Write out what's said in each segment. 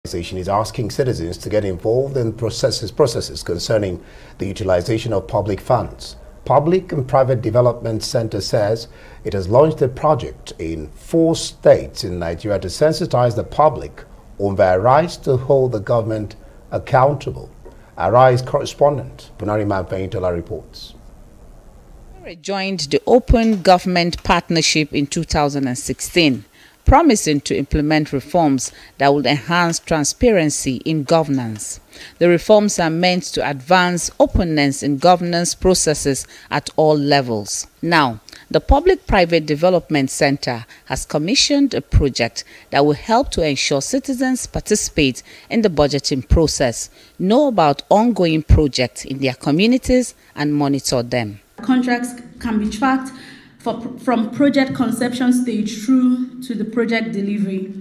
Is asking citizens to get involved in processes concerning the utilization of public funds. Public and Private Development Center says it has launched a project in 4 states in Nigeria to sensitize the public on their rights to hold the government accountable. Arise correspondent Punariman Feintola reports. Joined the Open Government Partnership in 2016. Promising to implement reforms that will enhance transparency in governance. The reforms are meant to advance openness in governance processes at all levels. Now, the Public-Private Development Center has commissioned a project that will help to ensure citizens participate in the budgeting process, know about ongoing projects in their communities, and monitor them. Contracts can be tracked from project conception stage through to the project delivery.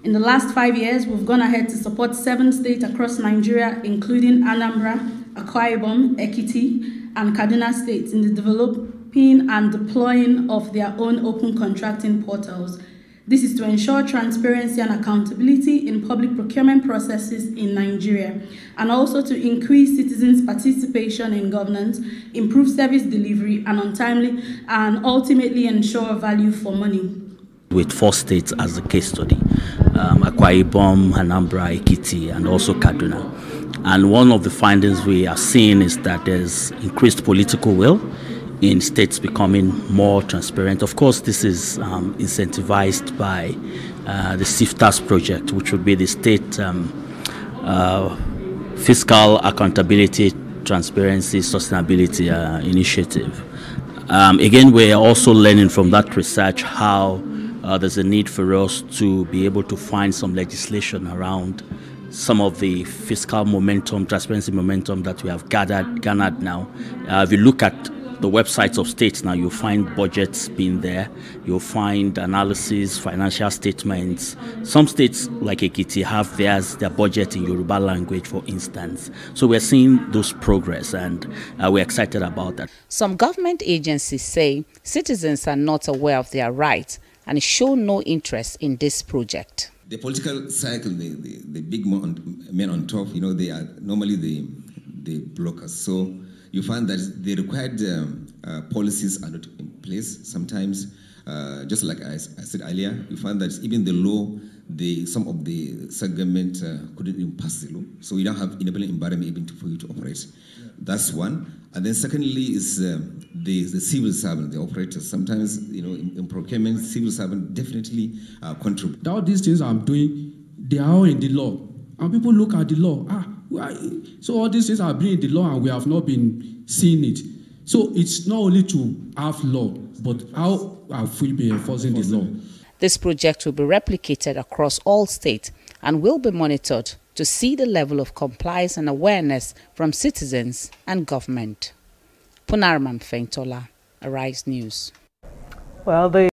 In the last 5 years, we've gone ahead to support 7 states across Nigeria, including Anambra, Akwa Ibom, Ekiti, and Kaduna states in the developing and deploying of their own open contracting portals. This is to ensure transparency and accountability in public procurement processes in Nigeria, and also to increase citizens' participation in governance, improve service delivery and untimely, and ultimately ensure value for money. With 4 states as a case study, Akwa Ibom, Anambra, Ekiti, and also Kaduna. And one of the findings we are seeing is that there's increased political will in states becoming more transparent. Of course, this is incentivized by the SIFTAS project, which would be the state fiscal accountability, transparency, sustainability initiative. Again, we're also learning from that research how there's a need for us to be able to find some legislation around some of the fiscal momentum, transparency momentum that we have garnered now. If you look at the websites of states now, you'll find budgets being there, you'll find analysis, financial statements. Some states like Ekiti have their budget in Yoruba language, for instance. So we're seeing those progress, and we're excited about that. Some government agencies say citizens are not aware of their rights and show no interest in this project. The political cycle, the big men on top, they are normally the blockers. So you find that the required policies are not in place. Sometimes, just like I said earlier, you find that even the law, some of the government couldn't even pass the law. So you don't have enabling environment even for you to operate. Yeah. That's one. And then secondly is the civil servant, the operators. Sometimes, in procurement, civil servant definitely contribute. All these things I'm doing, they are all in the law. And people look at the law. So all these things are being in the law and we have not been seeing it. So it's not only to have law, but how have we been enforcing the law? This project will be replicated across all states and will be monitored to see the level of compliance and awareness from citizens and government. Punariman Feintola, Arise News. Well,